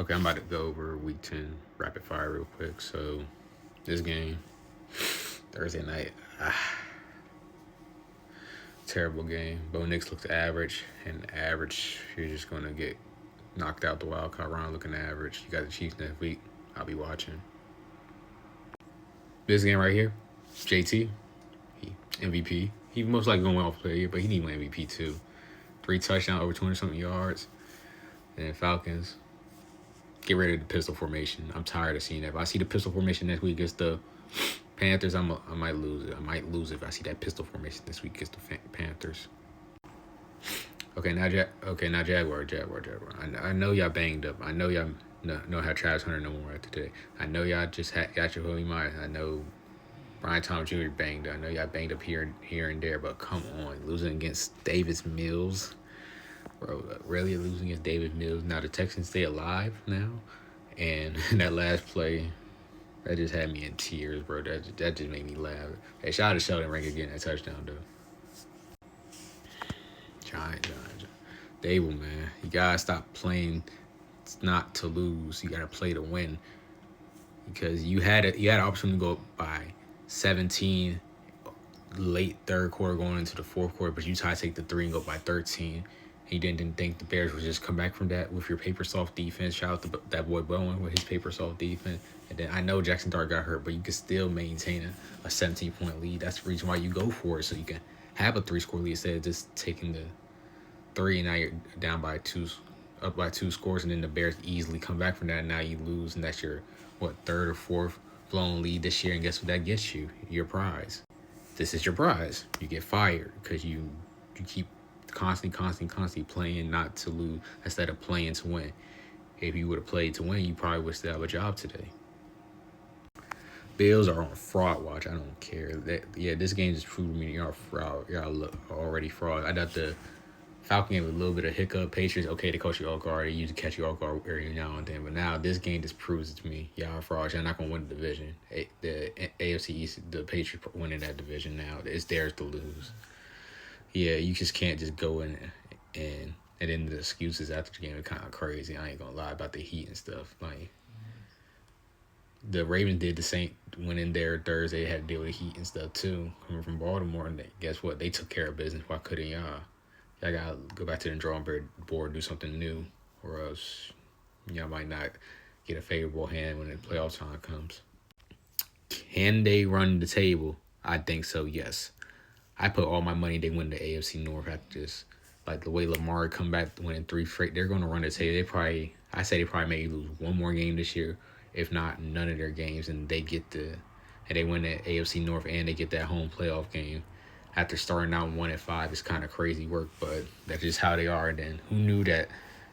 Okay, I'm about to go over week 10 rapid fire real quick. So, this game, Thursday night, terrible game. Bo Nix looks average, and average, you're just going to get knocked out the wild card round looking average. You got the Chiefs next week. I'll be watching. This game right here, JT, MVP. He most likely going to win off player, but he need win MVP too. 3 touchdowns, over 200 something yards. And then Falcons, get rid of the pistol formation. I'm tired of seeing that. If I see the pistol formation next week against the Panthers, I might lose it. I might lose it if I see that pistol formation this week against the Panthers. Okay, now Jaguar. I know y'all banged up. I know y'all know how Travis Hunter no more after today. I know y'all just got your holy mind. I know Brian Thomas Jr. banged up. I know y'all banged up here and there, but come on, losing against Davis Mills, bro. Really losing against Davis Mills. Now the Texans stay alive now, and that last play, that just had me in tears, bro. That just made me laugh. Hey, shout out to Sheldon Rankin getting that touchdown, though. Giant. Dable, man. You gotta stop playing not to lose. You gotta play to win. Because you had an opportunity to go by 17 late third quarter going into the fourth quarter, but you try to take the 3 and go by 13. He didn't think the Bears would just come back from that with your paper soft defense. Shout out to that boy Bowen with his paper soft defense. And then I know Jackson Dart got hurt, but you can still maintain a 17-point lead. That's the reason why you go for it, so you can have a 3-score lead instead of just taking the 3 and now you're down by 2, up by 2 scores, and then the Bears easily come back from that, and now you lose, and that's your third or fourth blown lead this year, and guess what that gets you? Your prize. This is your prize. You get fired because you keep constantly playing not to lose instead of playing to win. If you would have played to win, you probably would still have a job today. Bills are on fraud watch. I don't care. This game just proved me y'all fraud. Y'all already fraud. I thought the Falcon game with a little bit of hiccup. Patriots, okay, they coach you off guard. They usually catch you off guard every now and then. But now this game just proves it to me. Y'all are frauds. Y'all not going to win the division. The AFC East, the Patriots winning that division now. It's theirs to lose. Yeah, you just can't just go in and then the excuses after the game are kind of crazy. I ain't going to lie about the Heat and stuff. Like, the Ravens did the same. Went in there Thursday, had to deal with the Heat and stuff too. Coming from Baltimore, and guess what? They took care of business. Why couldn't y'all? Y'all gotta go back to the drawing board, do something new, or else y'all might not get a favorable hand when the playoff time comes. Can they run the table? I think so, yes. I put all my money they win the AFC North after this. Like the way Lamar come back winning 3 straight, they're going to run the table. I say they probably may lose one more game this year, if not none of their games, and they win the AFC North and they get that home playoff game. After starting out 1-5, it's kind of crazy work, but that's just how they are. And then who knew that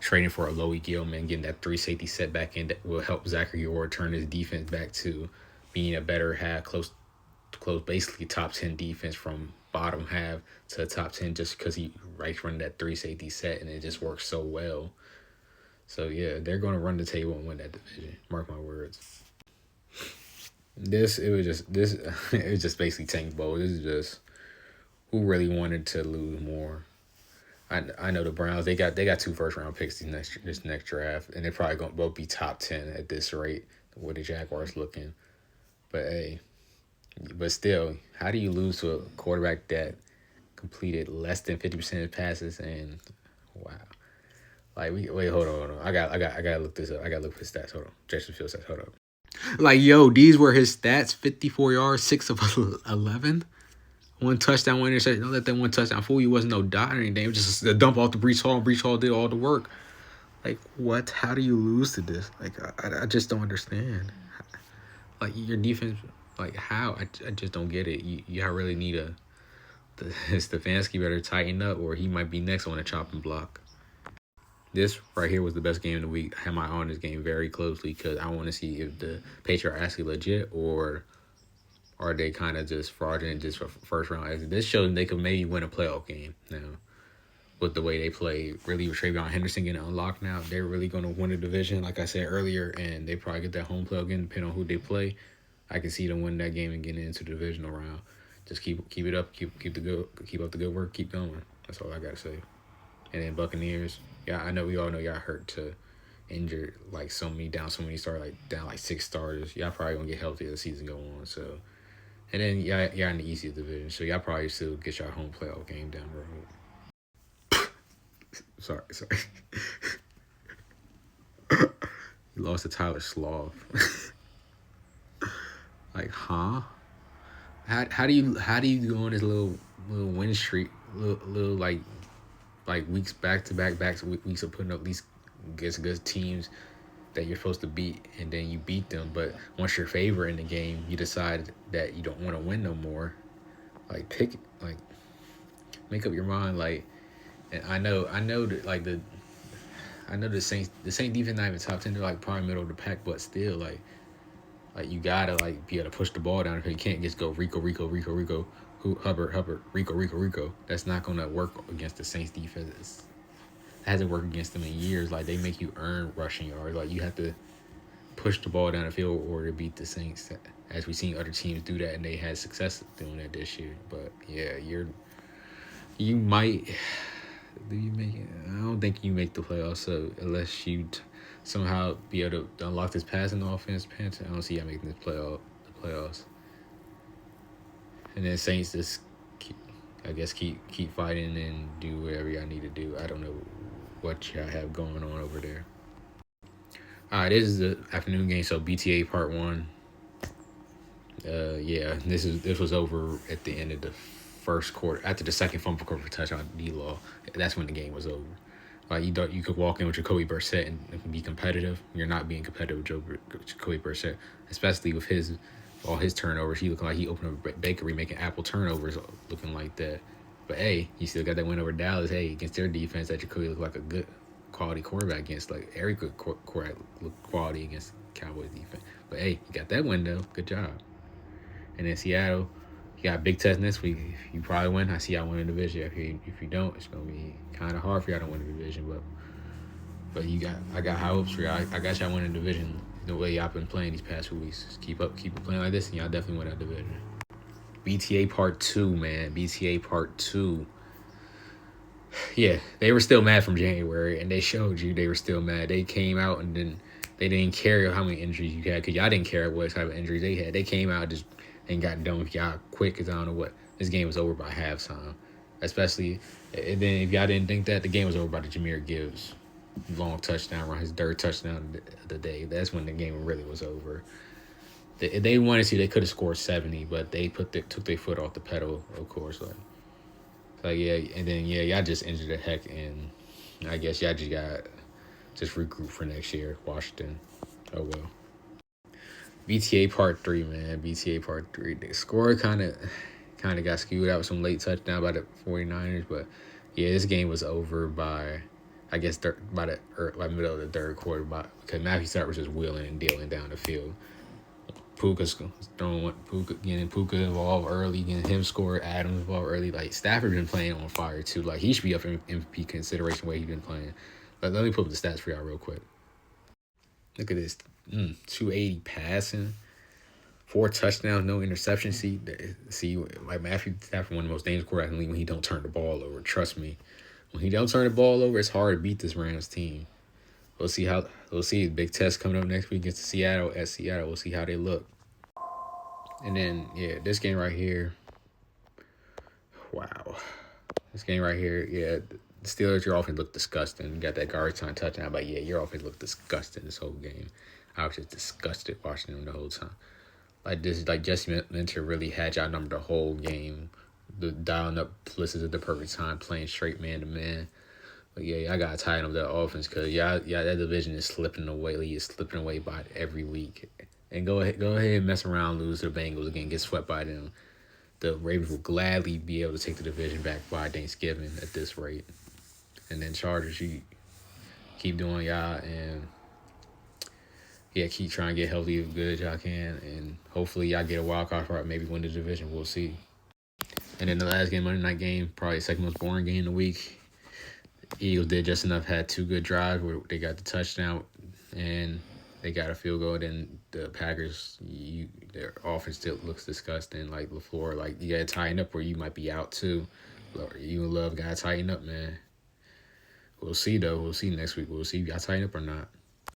trading for a Loie Gilman, getting that 3 safety setback in that will help Zachary Orr turn his defense back to being a better half, close, basically top 10 defense from bottom half to top 10 just because he running that 3 safety set and it just works so well. So yeah, they're going to run the table and win that division. Mark my words. It was just basically Tank Bowl. This is just who really wanted to lose more. I know the Browns, they got 2 first-round picks this next draft, and they're probably going to both be top 10 at this rate, where the Jaguars looking. But still, how do you lose to a quarterback that completed less than 50% of his passes? And wow, like hold on. I gotta look this up. I gotta look for his stats. Hold on, Justin Fields stats. Hold up. Like these were his stats: 54 yards, 6 of 11. 1 touchdown, 1 interception. Don't let that 1 touchdown fool you. It wasn't no dot or anything. It was just a dump off to Breece Hall. And Breece Hall did all the work. Like, what? How do you lose to this? Like, I just don't understand. Like, your defense, like, how? I just don't get it. You really need Stefanski better tighten up, or he might be next on the chopping block. This right here was the best game of the week. I had my eye on this game very closely because I want to see if the Patriots are actually legit or are they kind of just fraudulent just for first round exit. This shows they could maybe win a playoff game now. With the way they play, really with Travion Henderson getting unlocked now, they're really going to win the division, like I said earlier, and they probably get that home playoff game depending on who they play. I can see them win that game and getting into the divisional round. Just keep it up, keep up the good work, keep going. That's all I gotta say. And then Buccaneers, yeah, I know we all know y'all hurt to injured like so many starters, like down like 6 starters. Y'all probably gonna get healthy as the season go on. So, and then y'all in the easiest division, so y'all probably still get your home playoff game down the road. sorry. You lost to Tyler Sloth. Like, huh? How do you go on this little win streak, little like weeks back to back weeks of putting up these good teams that you're supposed to beat, and then you beat them, but once you're favorite in the game, you decide that you don't want to win no more. Like, make up your mind. Like, and I know that like the Saints defense not even top 10, they're like probably middle of the pack, but still like you gotta like be able to push the ball down. If you can't just go Rico, Hubbard, Rico. That's not gonna work against the Saints defense. It hasn't worked against them in years. Like, they make you earn rushing yards. Like, you have to push the ball down the field in order to beat the Saints. As we've seen other teams do that, and they had success doing that this year. But yeah, you might. Do you make it? I don't think you make the playoffs. So unless you somehow be able to unlock this passing offense, I don't see y'all making the playoffs. And then Saints just keep fighting and do whatever y'all need to do. I don't know what y'all have going on over there. All right, this is the afternoon game. So BTA Part 1. This was over at the end of the first quarter, after the second fumble recovery touchdown D-Law. That's when the game was over. Like, you could walk in with Jacoby Brissett and be competitive. You're not being competitive with Jacoby Brissett, especially with all his turnovers. He looked like he opened up a bakery making apple turnovers, looking like that. But hey, he still got that win over Dallas. Hey, against their defense, that Jacoby looked like a good quality quarterback against, like, every good quality against Cowboys defense. But hey, you got that win though. Good job. And then Seattle, you got a big test next week. If you probably win, I see y'all win the division. If you don't, it's gonna be kind of hard for y'all to win the division. But I got high hopes for y'all. I got y'all winning the division the way y'all been playing these past few weeks. Just keep playing like this, and y'all definitely win that division. BTA Part 2, man. BTA Part 2. Yeah, they were still mad from January, and they showed you they were still mad. They came out and then they didn't care how many injuries you had, because y'all didn't care what type of injuries they had. They came out just and got done with y'all quick, because I don't know what. This game was over by halftime. Especially, and then if y'all didn't think that, the game was over by the Jahmyr Gibbs long touchdown run, his third touchdown of the day. That's when the game really was over. If they wanted to, they could have scored 70, but they took their foot off the pedal, of course. Like yeah, and then y'all just injured the heck, and I guess y'all just got regroup for next year, Washington. Oh well. BTA Part 3, man. BTA Part 3. The score kind of got skewed out with some late touchdown by the 49ers, but yeah, this game was over by, I guess, by the middle of the third quarter, because Matthew Stafford was just wheeling and dealing down the field. Puka's throwing getting Puka involved early, getting him scored, Adams involved early. Like, Stafford been playing on fire too. Like, he should be up in MVP consideration the way he's been playing. Let me pull up the stats for y'all real quick. Look at this. 280 passing, 4 touchdowns, no interceptions. See, like, Matthew Stafford, one of the most dangerous quarterbacks in the league when he don't turn the ball over. Trust me, when he don't turn the ball over, it's hard to beat this Rams team. We'll see. Big test coming up next week against Seattle at Seattle. We'll see how they look. And then this game right here. Wow, this game right here. Yeah, the Steelers, your offense looked disgusting. You got that garbage time touchdown, but your offense looked disgusting this whole game. I was just disgusted watching them the whole time. Like Jesse Minter really had y'all numbered the whole game. Dialing up blitzes at the perfect time, playing straight man to man. But I gotta tighten up that offense, because that division is slipping away. It's slipping away by every week. And go ahead and mess around, lose to the Bengals again, get swept by them. The Ravens will gladly be able to take the division back by Thanksgiving at this rate. And then Chargers, you keep doing y'all, and keep trying to get healthy as good as y'all can, and hopefully y'all get a wild card for maybe win the division. We'll see. And then the last game, Monday night game, probably the second most boring game of the week. Eagles did just enough, had 2 good drives where they got the touchdown and they got a field goal. Then the Packers, their offense still looks disgusting. Like LaFleur, like, you gotta tighten up, or you might be out too. You and Love gotta tighten up, man. We'll see though. We'll see next week. We'll see if y'all tighten up or not.